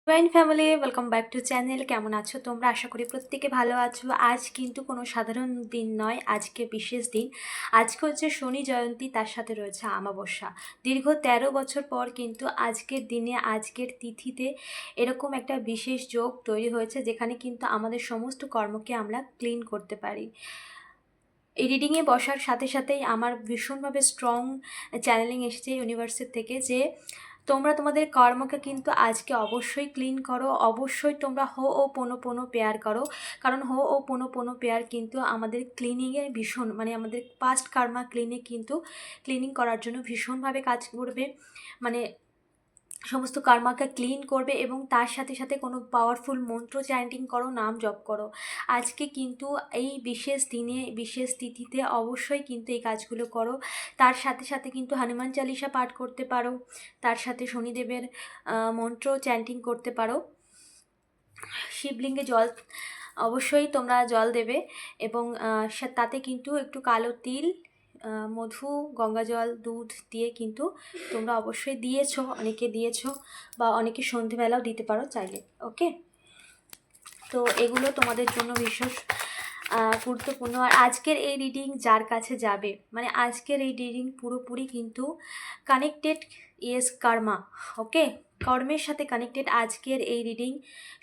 Divine family, welcome back to channel. কেমন আছো তোমরা? আশা করি প্রত্যেকে ভালো আছো। আজ কিন্তু কোনো সাধারণ দিন নয়, আজকে বিশেষ দিন। আজকে হচ্ছে শনি জয়ন্তী, তার সাথে রয়েছে আমাবস্যা। দীর্ঘ 13 বছর পর কিন্তু আজকের দিনে, আজকের তিথিতে এরকম একটা বিশেষ যোগ তৈরি হয়েছে, যেখানে কিন্তু আমাদের সমস্ত কর্মকে আমরা ক্লিন করতে পারি। এই রিডিংয়ে বসার সাথে সাথেই আমার ভীষণভাবে স্ট্রং চ্যানেলিং এসেছে ইউনিভার্সের থেকে, যে তোমরা তোমাদের কর্মকে কিন্তু আজকে অবশ্যই ক্লিন করো। অবশ্যই তোমরা হো ও পোনো পোনো পেয়ার করো, কারণ হো ও পোনো পোনো পেয়ার কিন্তু আমাদের ক্লিনিংয়ে ভীষণ, মানে আমাদের পাস্ট কার্মা ক্লিনে কিন্তু ক্লিনিং করার জন্য ভীষণভাবে কাজ করবে। মানে সমস্ত কর্মাকে ক্লিন করবে, এবং তার সাথে সাথে কোনো পাওয়ারফুল মন্ত্র চ্যান্টিং করো, নাম জপ করো। আজকে কিন্তু এই বিশেষ দিনে, বিশেষ তিথিতে অবশ্যই কিন্তু এই কাজগুলো করো। তার সাথে সাথে কিন্তু হনুমান চালিসা পাঠ করতে পারো, তার সাথে শনিদেবের মন্ত্র চ্যান্টিং করতে পারো। শিবলিঙ্গে জল, অবশ্যই তোমরা জল দেবে, এবং তাতে কিন্তু একটু কালো তিল, মধু, গঙ্গা জল, দুধ দিয়ে কিন্তু তোমরা অবশ্যই দিয়েছো, অনেকে দিয়েছো, বা অনেকে সন্ধেবেলাও দিতে পারো চাইলে। ওকে, তো এগুলো তোমাদের জন্য বিশেষ গুরুত্বপূর্ণ। আর আজকের এই রিডিং যার কাছে যাবে, মানে আজকের এই রিডিং পুরোপুরি কিন্তু কানেক্টেড, ইয়েস, কর্মা। ওকে, কর্মের সাথে কানেক্টেড আজকের এই রিডিং।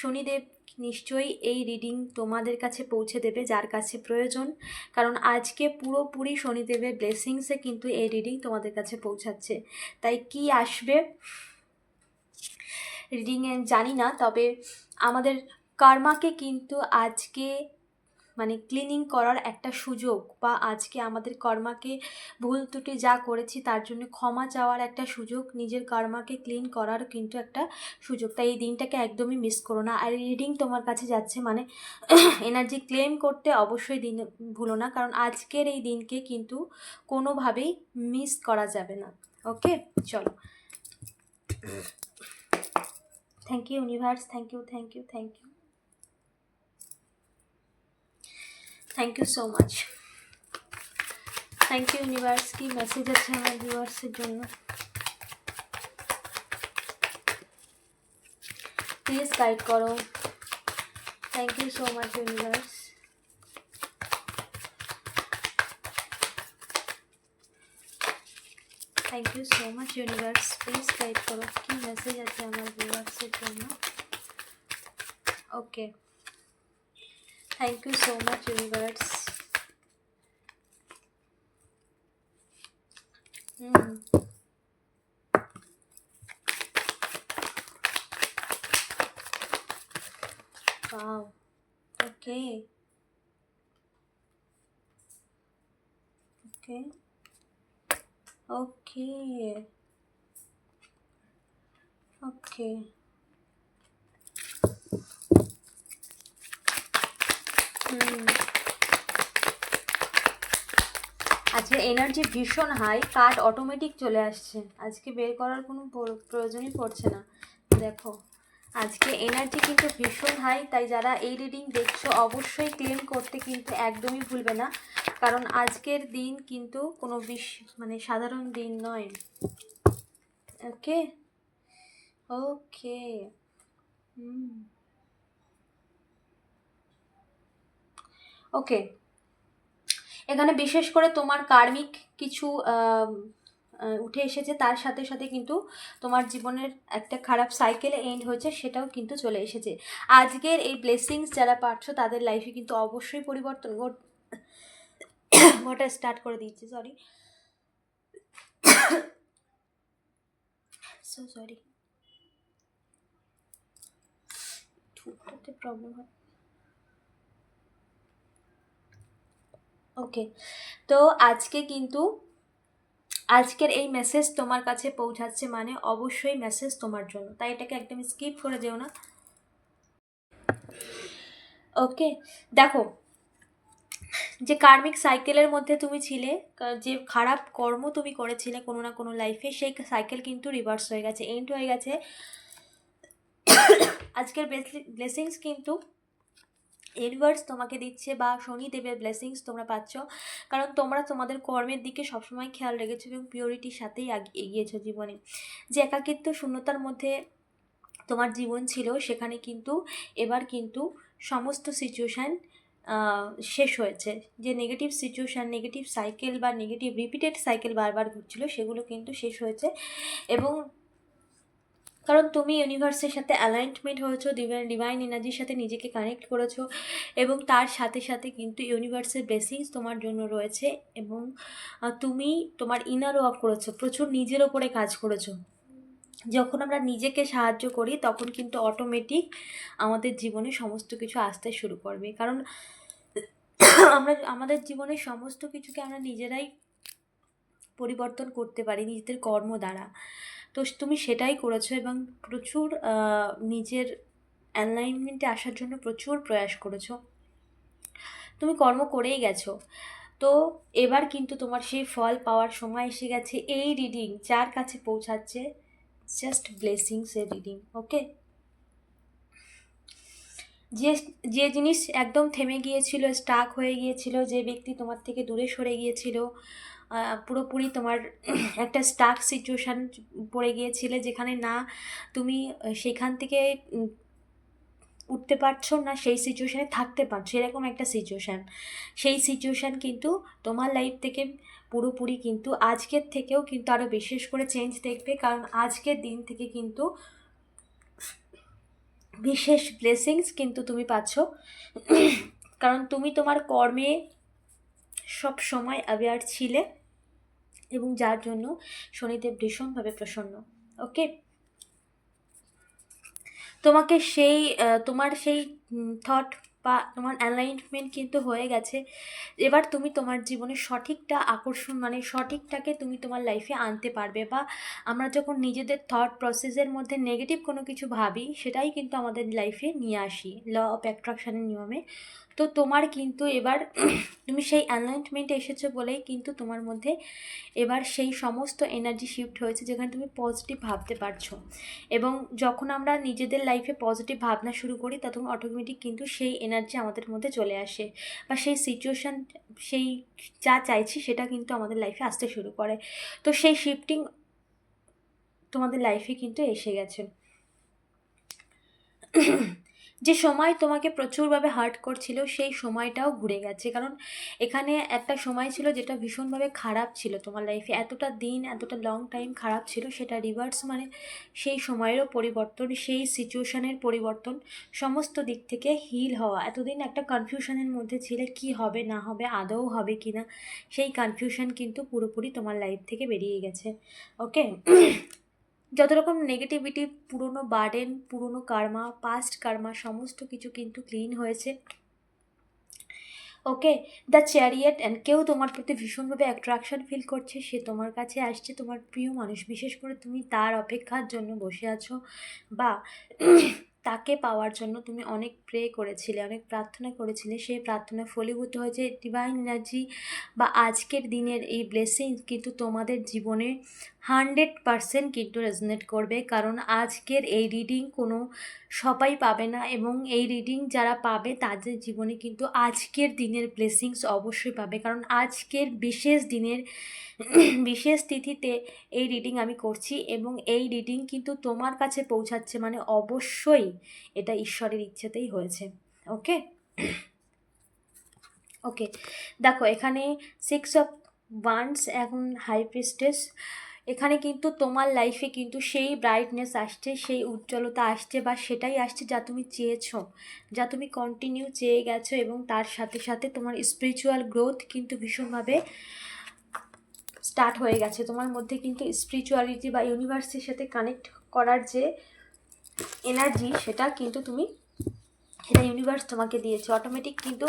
শনিদেব নিশ্চয়ই এই রিডিং তোমাদের কাছে পৌঁছে দেবে যার কাছে প্রয়োজন, কারণ আজকে পুরোপুরি শনিদেবের ব্লেসিংসে কিন্তু এই রিডিং তোমাদের কাছে পৌঁছাচ্ছে। তাই কি আসবে রিডিংয়ে জানি না, তবে আমাদের কর্মাকে কিন্তু আজকে মানে ক্লিনিং করার একটা সুযোগ, বা আজকে আমাদের কর্মাকে, ভুল ত্রুটি যা করেছি তার জন্য ক্ষমা চাওয়ার একটা সুযোগ, নিজের কর্মাকে ক্লিন করার কিন্তু একটা সুযোগ। তাই এই দিনটাকে একদমই মিস করো না। আর রিডিং তোমার কাছে যাচ্ছে মানে এনার্জি ক্লেম করতে অবশ্যই দিন ভুলো না, কারণ আজকের এই দিনকে কিন্তু কোনোভাবেই মিস করা যাবে না। ওকে, চলো। Thank you universe, thank you, thank you, thank you, thank you so much. Thank you universe. কি মেসেজ আছে আমার ভিউয়ার্সের জন্য? প্লিজ গাইড করো। Thank you so much universe. Thank you so much universe. Please guide করো, কি message আছে আমার ভিউয়ার্সের জন্য? Okay, thank you so much universe. Wow. Okay. Okay. Okay. Okay. আজকে এনার্জি ভীষণ হাই, কার্ড অটোমেটিক চলে আসছে, আজকে বের করার কোনো প্রয়োজনই পড়ছে না। দেখো, আজকে এনার্জি কিন্তু ভীষণ হাই। তাই যারা এই রিডিং দেখছো অবশ্যই ক্লেম করতে কিন্তু একদমই ভুলবে না, কারণ আজকের দিন কিন্তু কোনো মানে সাধারণ দিন নয়। ওকে, ওকে, ওকে। এখানে বিশেষ করে তোমার কার্মিক কিছু উঠে এসেছে, তার সাথে সাথে কিন্তু তোমার জীবনের একটা খারাপ সাইকেল এন্ড হয়েছে, সেটাও কিন্তু চলে এসেছে। আজকের এই ব্লেসিংস যারা পাচ্ছ তাদের লাইফে কিন্তু অবশ্যই পরিবর্তন ঘটা স্টার্ট করে দিচ্ছে। সরি, সো সরি, ঠোঁটটাতে প্রবলেম হয়। ওকে, তো আজকে কিন্তু আজকের এই মেসেজ তোমার কাছে পৌঁছাচ্ছে, মানে অবশ্যই মেসেজ তোমার জন্য, তাই এটাকে একদম স্কিপ করে যেও না। ওকে, দেখো, যে কার্মিক সাইকেলের মধ্যে তুমি ছিলে, যে খারাপ কর্ম তুমি করেছিলে কোনো না কোনো লাইফে, সেই সাইকেল কিন্তু রিভার্স হয়ে গেছে, এন্ড হয়ে গেছে। আজকের ব্লেসিংস কিন্তু ইউনিভার্স তোমাকে দিচ্ছে, বা শনিদেবের ব্লেসিংস তোমরা পাচ্ছ, কারণ তোমরা তোমাদের কর্মের দিকে সবসময় খেয়াল রেখেছো এবং পিওরিটির সাথেই এগিয়েছো জীবনে। যে একাকিত্ব শূন্যতার মধ্যে তোমার জীবন ছিল সেখানে কিন্তু এবার কিন্তু সমস্ত সিচুয়েশান শেষ হয়েছে। যে নেগেটিভ সিচুয়েশান, নেগেটিভ সাইকেল বা নেগেটিভ রিপিটেড সাইকেল বারবার ঘুরছিল, সেগুলো কিন্তু শেষ হয়েছে। এবং কারণ তুমি ইউনিভার্সের সাথে অ্যালাইনমেন্ট হয়েছো, ডিভাইন এনার্জির সাথে নিজেকে কানেক্ট করেছো, এবং তার সাথে সাথে কিন্তু ইউনিভার্সের ব্লেসিংস তোমার জন্য রয়েছে। এবং তুমি তোমার ইনার ওয়ার্ক করেছো, প্রচুর নিজের ওপরে কাজ করেছো। যখন আমরা নিজেকে সাহায্য করি তখন কিন্তু অটোমেটিক আমাদের জীবনে সমস্ত কিছু আসতে শুরু করবে। কারণ আমরা আমাদের জীবনের সমস্ত কিছুকে আমরা নিজেরাই পরিবর্তন করতে পারি নিজেদের কর্ম দ্বারা। তো তুমি সেটাই করেছো এবং প্রচুর নিজের অ্যালাইনমেন্টে আসার জন্য প্রচুর প্রয়াস করেছো, তুমি কর্ম করেই গেছো। তো এবার কিন্তু তোমার সেই ফল পাওয়ার সময় এসে গেছে। এই রিডিং যার কাছে পৌঁছাচ্ছে, জাস্ট ব্লেসিংসের রিডিং, ওকে। যে যে জিনিস একদম থেমে গিয়েছিল, স্টাক হয়ে গিয়েছিল, যে ব্যক্তি তোমার থেকে দূরে সরে গিয়েছিল, পুরোপুরি তোমার একটা স্টাক সিচুয়েশান পড়ে গিয়েছিলে, যেখানে না তুমি সেখান থেকে উঠতে পারছো না সেই সিচুয়েশানে থাকতে পারছো, এরকম একটা সিচুয়েশান। সেই সিচুয়েশান কিন্তু তোমার লাইফ থেকে পুরোপুরি কিন্তু আজকের থেকেও কিন্তু আরও বিশেষ করে চেঞ্জ দেখবে। কারণ আজকের দিন থেকে কিন্তু বিশেষ ব্লেসিংস কিন্তু তুমি পাচ্ছ। কারণ তুমি তোমার কর্মে সব সময় অ্যাওয়্যার ছিলে, এবং যার জন্য শনিদেব ভীষণভাবে প্রসন্ন, ওকে। তোমাকে সেই তোমার সেই থট বা তোমার অ্যালাইনমেন্ট কিন্তু হয়ে গেছে। এবার তুমি তোমার জীবনে সঠিকটা আকর্ষণ, মানে সঠিকটাকে তুমি তোমার লাইফে আনতে পারবে। বা আমরা যখন নিজেদের থট প্রসেসের মধ্যে নেগেটিভ কোনো কিছু ভাবি, সেটাই কিন্তু আমাদের লাইফে নিয়ে আসি ল অফ অ্যাট্রাকশনের নিয়মে। তো তোমার কিন্তু এবার তুমি সেই অ্যালাইনমেন্টে এসেছো বলেই কিন্তু তোমার মধ্যে এবার সেই সমস্ত এনার্জি শিফট হয়েছে, যেখানে তুমি পজিটিভ ভাবতে পারছো। এবং যখন আমরা নিজেদের লাইফে পজিটিভ ভাবনা শুরু করি, তখন অটোমেটিক কিন্তু সেই এনার্জি আমাদের মধ্যে চলে আসে, বা সেই সিচুয়েশান, সেই যা চাইছি সেটা কিন্তু আমাদের লাইফে আসতে শুরু করে। তো সেই শিফটিং তোমাদের লাইফে কিন্তু এসে গেছে। যে সময় তোমাকে প্রচুরভাবে হার্ট করছিল, সেই সময়টাও ঘুরে গেছে। কারণ এখানে একটা সময় ছিল যেটা ভীষণভাবে খারাপ ছিল তোমার লাইফে, এতটা দিন, এতটা লং টাইম খারাপ ছিল, সেটা রিভার্স, মানে সেই সময়েরও পরিবর্তন, সেই সিচুয়েশানের পরিবর্তন, সমস্ত দিক থেকে হিল হওয়া। এতদিন একটা কনফিউশনের মধ্যে ছিলে, কি হবে না হবে, আদৌ হবে কি না, সেই কনফিউশন কিন্তু পুরোপুরি তোমার লাইফ থেকে বেরিয়ে গেছে, ওকে। যত রকম নেগেটিভিটি, পুরনো বার্ডেন, পুরনো কার্মা, পাস্ট কার্মা, সমস্ত কিছু কিন্তু ক্লিন হয়েছে, ওকে। দ্য চ্যারিয়েট, অ্যান্ড কেউ তোমার প্রতি ভীষণভাবে অ্যাট্রাকশন ফিল করছে, সে তোমার কাছে আসছে, তোমার প্রিয় মানুষ, বিশেষ করে তুমি তার অপেক্ষার জন্য বসে আছো, বা তাকে পাওয়ার জন্য তুমি অনেক প্রে করেছিলে, অনেক প্রার্থনা করেছিলে, সেই প্রার্থনা ফলীভূত হয়েছে। ডিভাইন এনার্জি বা আজকের দিনের এই ব্লেসিং কিন্তু তোমাদের জীবনে 100% কিন্তু রেজনেট করবে। কারণ আজকের এই রিডিং কোনো সবাই পাবে না, এবং এই রিডিং যারা পাবে তাদের জীবনে কিন্তু আজকের দিনের ব্লেসিংস অবশ্যই পাবে। কারণ আজকের বিশেষ দিনের বিশেষ তিথিতে এই রিডিং আমি করছি, এবং এই রিডিং কিন্তু তোমার কাছে পৌঁছাচ্ছে, মানে অবশ্যই এটা ঈশ্বরের ইচ্ছেতেই হয়েছে, ওকে। ওকে, দেখো এখানে 6 অফ ওয়ান্ডস, এখন হাই প্রিস্টেস। এখানে কিন্তু তোমার লাইফে কিন্তু সেই ব্রাইটনেস আসছে, সেই উজ্জ্বলতা আসছে, বা সেটাই আসছে যা তুমি চেয়েছো, যা তুমি কন্টিনিউ চেয়ে গেছো। এবং তার সাথে সাথে তোমার স্পিরিচুয়াল গ্রোথ কিন্তু ভীষণভাবে স্টার্ট হয়ে গেছে তোমার মধ্যে। কিন্তু স্পিরিচুয়ালিটি বা ইউনিভার্সের সাথে কানেক্ট করার যে এনার্জি, সেটা কিন্তু তুমি, সেটা ইউনিভার্স তোমাকে দিয়েছে, অটোমেটিক কিন্তু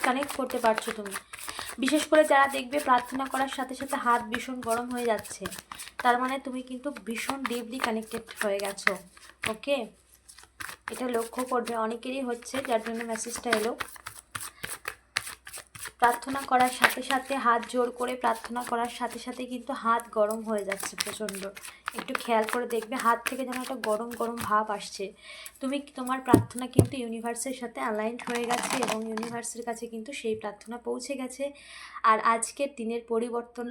কানেক্ট করতে পারছো তুমি। বিশেষ করে যারা দেখবে প্রার্থনা করার সাথে সাথে হাত ভীষণ গরম হয়ে যাচ্ছে, তার মানে তুমি কিন্তু ভীষণ ডিপলি কানেক্টেড হয়ে গেছো, ওকে। এটা লক্ষ্য করবে, অনেকেরই হচ্ছে, যার জন্য মেসেজটা এলো। প্রার্থনা করার সাথে সাথে, হাত জোর করে প্রার্থনা করার সাথে সাথে কিন্তু হাত গরম হয়ে যাচ্ছে প্রচণ্ড, একটু খেয়াল করে দেখবে, হাত থেকে যেন একটা গরম গরম ভাব আসছে। তোমার প্রার্থনা কিন্তু ইউনিভার্সের সাথে অ্যালাইন্ড হয়ে গেছে এবং ইউনিভার্সের কাছে কিন্তু সেই প্রার্থনা পৌঁছে গেছে। আর আজকের দিনের পরিবর্তন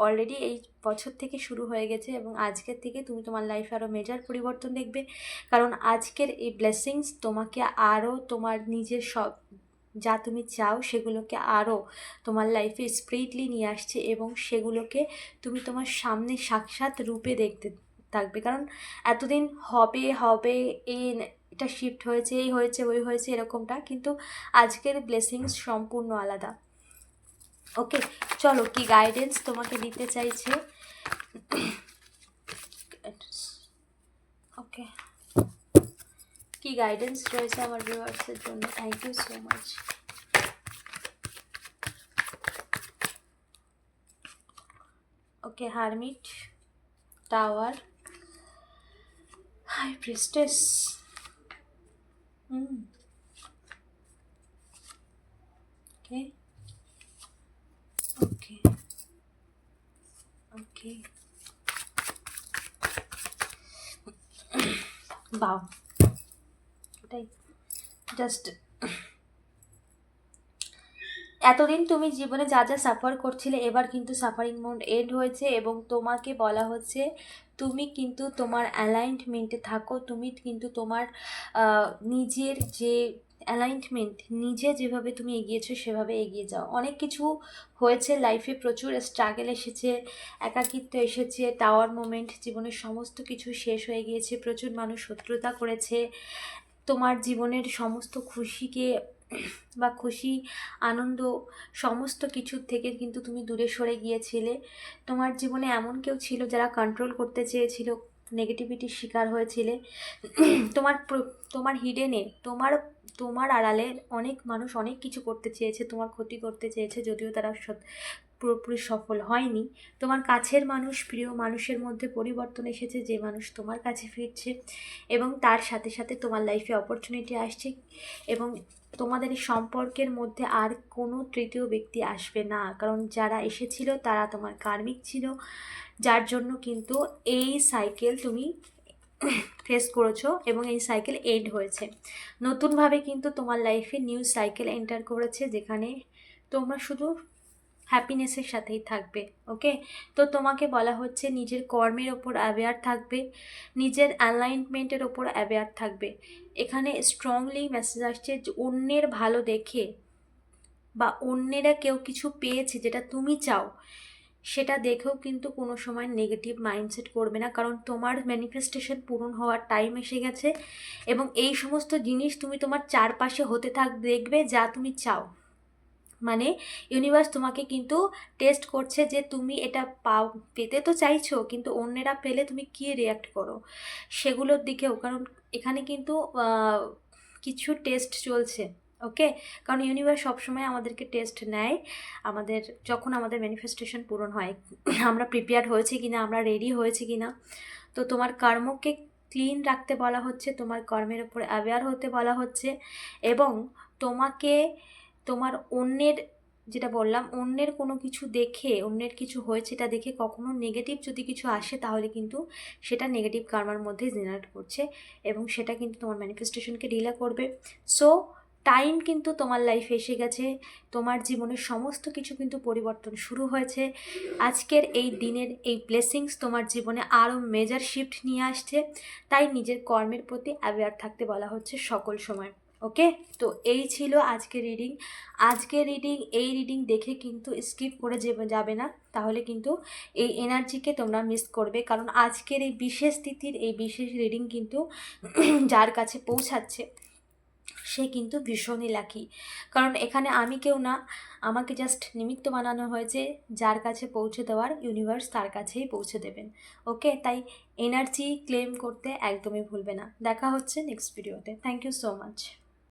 অলরেডি এই বছর থেকে শুরু হয়ে গেছে এবং আজকের থেকে তুমি তোমার লাইফে আরও মেজর পরিবর্তন দেখবে। কারণ আজকের এই ব্লেসিংস তোমাকে আরও তোমার নিজের সব যা তুমি চাও সেগুলোকে আরও তোমার লাইফে স্পিরিটলি নিয়ে আসছে এবং সেগুলোকে তুমি তোমার সামনে সাক্ষাৎ রূপে দেখতে থাকবে। কারণ এতদিন হবে হবে এটা শিফট হয়েছে, এই হয়েছে, ওই হয়েছে, এরকমটা, কিন্তু আজকের ব্লেসিংস সম্পূর্ণ আলাদা। ওকে, চলো কি গাইডেন্স তোমাকে দিতে চাইছে। ওকে, কি গাইডেন্স রয়েছে আমার ভিউয়ার্সের জন্য। Thank you so much. Okay, hermit, tower, high priestess, okay okay okay, wow, ওটাই জাস্ট এতদিন তুমি জীবনে যা যা সাফার করছিলে এবার কিন্তু সাফারিং মোড এন্ড হয়েছে এবং তোমাকে বলা হচ্ছে তুমি কিন্তু তোমার অ্যালাইনমেন্টে থাকো। তুমি কিন্তু তোমার নিজের যে অ্যালাইনমেন্ট, নিজে যেভাবে তুমি এগিয়েছো সেভাবে এগিয়ে যাও। অনেক কিছু হয়েছে লাইফে, প্রচুর স্ট্রাগল এসেছে, একাকিত্ব এসেছে, টাওয়ার মোমেন্ট, জীবনের সমস্ত কিছু শেষ হয়ে গিয়েছে, প্রচুর মানুষ শত্রুতা করেছে, তোমার জীবনের সমস্ত খুশিকে বা খুশি আনন্দ সমস্ত কিছুর থেকে কিন্তু তুমি দূরে সরে গিয়েছিলে। তোমার জীবনে এমন কেউ ছিল যারা কন্ট্রোল করতে চেয়েছিল, নেগেটিভিটির শিকার হয়েছিলে। তোমার হিডেনে, তোমার আড়ালে অনেক মানুষ অনেক কিছু করতে চেয়েছে, তোমার ক্ষতি করতে চেয়েছে, যদিও তারা পুরোপুরি সফল হয়নি। তোমার কাছের মানুষ, প্রিয় মানুষের মধ্যে পরিবর্তন এসেছে, যে মানুষ তোমার কাছে ফিরছে এবং তার সাথে সাথে তোমার লাইফে অপরচুনিটি আসছে এবং তোমাদের এই সম্পর্কের মধ্যে আর কোনো তৃতীয় ব্যক্তি আসবে না। কারণ যারা এসেছিল তারা তোমার কার্মিক ছিল, যার জন্য কিন্তু এই সাইকেল তুমি ফেস করেছো এবং এই সাইকেল এন্ড হয়েছে। নতুনভাবে কিন্তু তোমার লাইফে নিউ সাইকেল এন্টার করেছে, যেখানে তোমরা শুধু হ্যাপিনেসের সাথেই থাকবে। ওকে, তো তোমাকে বলা হচ্ছে নিজের কর্মের ওপর অ্যাওয়্যার থাকবে, নিজের অ্যালাইনমেন্টের ওপর অ্যাওয়্যার থাকবে। এখানে স্ট্রংলি মেসেজ আসছে যে অন্যের ভালো দেখে বা অন্যেরা কেউ কিছু পেয়েছে যেটা তুমি চাও সেটা দেখেও কিন্তু কোনো সময় নেগেটিভ মাইন্ডসেট করবে না। কারণ তোমার ম্যানিফেস্টেশন পূরণ হওয়ার টাইম এসে গেছে এবং এই সমস্ত জিনিস তুমি তোমার চারপাশে হতে দেখবে যা তুমি চাও। মানে ইউনিভার্স তোমাকে কিন্তু টেস্ট করছে যে তুমি এটা পেতে তো চাইছো, কিন্তু অন্যেরা পেলে তুমি কী রিয়াক্ট করো সেগুলোর দিকেও। কারণ এখানে কিন্তু কিছু টেস্ট চলছে। ওকে, কারণ ইউনিভার্স সবসময় আমাদেরকে টেস্ট নেয় আমাদের, যখন আমাদের ম্যানিফেস্টেশন পূরণ হয় আমরা প্রিপেয়ার হয়েছি কিনা, আমরা রেডি হয়েছি কিনা। তো তোমার কর্মকে ক্লিন রাখতে বলা হচ্ছে, তোমার কর্মের ওপর অ্যাওয়্যার হতে বলা হচ্ছে এবং তোমাকে তোমার অন্যের, যেটা বললাম, অন্যের কোনো কিছু দেখে, অন্যের কিছু হয়েছে এটা দেখে কখনো নেগেটিভ যদি কিছু আসে তাহলে কিন্তু সেটা নেগেটিভ কার্মার মধ্যে জেনারেট করছে এবং সেটা কিন্তু তোমার ম্যানিফেস্টেশনকে ডিলে করবে। সো টাইম কিন্তু তোমার লাইফে এসে গেছে, তোমার জীবনের সমস্ত কিছু কিন্তু পরিবর্তন শুরু হয়েছে। আজকের এই দিনের এই ব্লেসিংস তোমার জীবনে আরও মেজর শিফট নিয়ে আসছে, তাই নিজের কর্মের প্রতি অ্যাওয়্যার থাকতে বলা হচ্ছে সকল সময়। ওকে, তো এই ছিল আজকের রিডিং। এই রিডিং দেখে কিন্তু স্কিপ করে যাবে না, তাহলে কিন্তু এই এনার্জিকে তোমরা মিস করবে। কারণ আজকের এই বিশেষ তিথির এই বিশেষ রিডিং কিন্তু যার কাছে পৌঁছাচ্ছে সে কিন্তু ভীষণই লাকি। কারণ এখানে আমি কেউ না, আমাকে জাস্ট নিমিত্ত বানানো হয়েছে, যার কাছে পৌঁছে দেওয়ার ইউনিভার্স তার কাছেই পৌঁছে দেবেন। ওকে, তাই এনার্জি ক্লেম করতে একদমই ভুলবে না। দেখা হচ্ছে নেক্সট ভিডিওতে। Thank you so much.